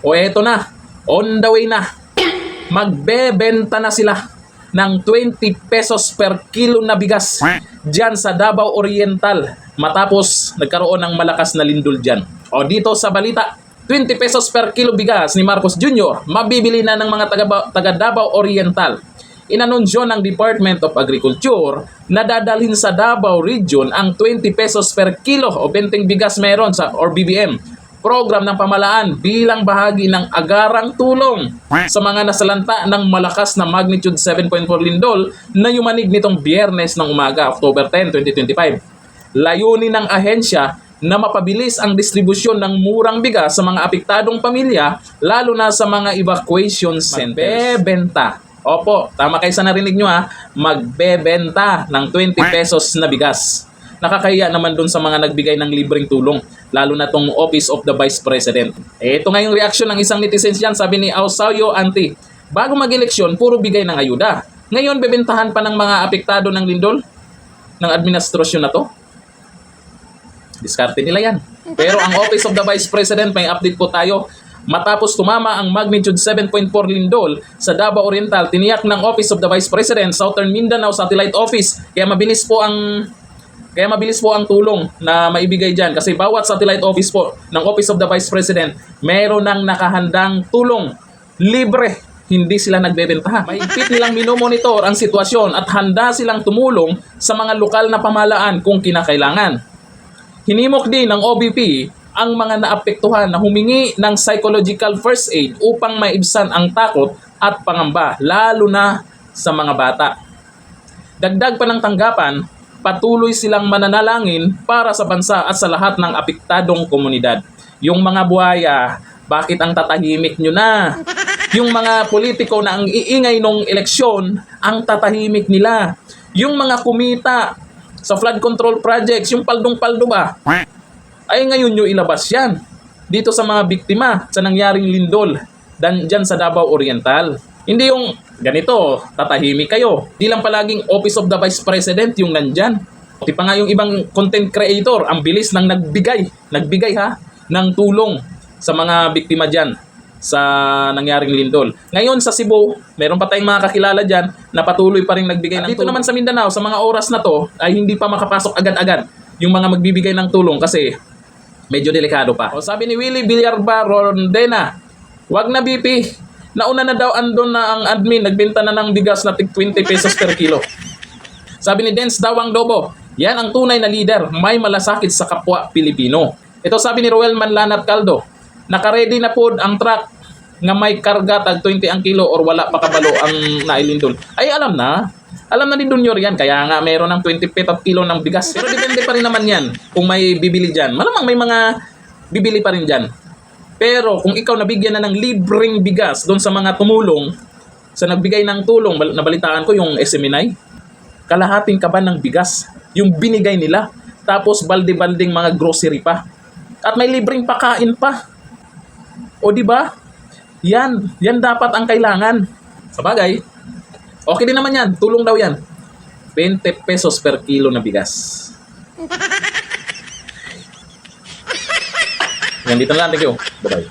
O eto na, on the way na. Magbebenta na sila ng 20 pesos per kilo na bigas dyan sa Davao Oriental matapos nagkaroon ng malakas na lindol dyan. O dito sa balita, 20 pesos per kilo bigas ni Marcos Jr. mabibili na ng mga taga Davao Oriental. Inanunsyo ng Department of Agriculture na dadalhin sa Davao Region ang 20 pesos per kilo o benteng bigas meron sa or BBM program ng pamahalaan bilang bahagi ng agarang tulong sa mga nasalanta ng malakas na magnitude 7.4 lindol na yumanig nitong Biyernes ng umaga, October 10, 2025. Layunin ng ahensya na mapabilis ang distribusyon ng murang bigas sa mga apektadong pamilya, lalo na sa mga evacuation centers. Magbebenta. Opo, tama kayo sa narinig nyo ha, magbebenta ng 20 pesos na bigas. Nakakahiya naman dun sa mga nagbigay ng libreng tulong, lalo na tong Office of the Vice President. Ito nga yung reaksyon ng isang netizens yan, sabi ni Ausayo Anti. Bago mag-eleksyon, puro bigay ng ayuda. Ngayon, bebentahan pa ng mga apektado ng lindol ng administrasyon na to. Diskarte nila yan. Pero ang Office of the Vice President, may update po tayo. Matapos tumama ang magnitude 7.4 lindol sa Davao Oriental, tiniyak ng Office of the Vice President, Southern Mindanao Satellite Office, kaya mabilis po ang tulong na maibigay dyan kasi bawat satellite office po ng Office of the Vice President meron ng nakahandang tulong libre, hindi sila nagbebentahan. Mahigpit nilang minomonitor ang sitwasyon at handa silang tumulong sa mga lokal na pamahalaan kung kinakailangan. Hinimok din ng OBP ang mga naapektuhan na humingi ng psychological first aid upang maibsan ang takot at pangamba, lalo na sa mga bata. Dagdag pa ng tanggapan, patuloy silang mananalangin para sa bansa at sa lahat ng apektadong komunidad. Yung mga buhaya, bakit ang tatahimik nyo na? Yung mga politiko na ang iingay nung eleksyon, ang tatahimik nila. Yung mga kumita sa flood control projects, yung paldong-paldo ba? Ay ngayon nyo ilabas yan. Dito sa mga biktima sa nangyaring lindol dyan sa Davao Oriental. Hindi yung ganito, tatahimik kayo. Di lang palaging Office of the Vice President yung nandyan. Pati pa nga yung ibang content creator, ang bilis ng nagbigay ng tulong sa mga biktima dyan sa nangyaring lindol. Ngayon sa Cebu, meron pa tayong mga kakilala dyan na patuloy pa rin nagbigay ng tulong. Dito naman sa Mindanao, sa mga oras na to, ay hindi pa makapasok agad-agad yung mga magbibigay ng tulong kasi medyo delikado pa. O sabi ni Willie Villarba Rondena, wag na BP, nauna na daw andon na ang admin, nagbenta na ng bigas na tig 20 pesos per kilo. Sabi ni Dens Dawang Dobo, yan ang tunay na leader, may malasakit sa kapwa Pilipino. Ito sabi ni Roel Manlanat Caldo, nakaredy na po ang truck nga may karga tag 20 ang kilo or wala pa kabalo ang nailindol. Ay alam na din Junior yan, kaya nga meron ng 20 pesos kilo ng bigas. Pero depende pa rin naman yan kung may bibili dyan. Malamang may mga bibili pa rin dyan. Pero kung ikaw nabigyan na ng libreng bigas doon sa mga tumulong, sa nagbigay ng tulong, nabalitaan ko yung SMNI, kalahating kaban ng bigas, yung binigay nila, tapos balde-balding mga grocery pa. At may libreng pakain pa. O di ba? Yan dapat ang kailangan. Sabagay, okay din naman yan, tulong daw yan. 20 pesos per kilo na bigas. Yan dito na lang, thank you. Bye-bye.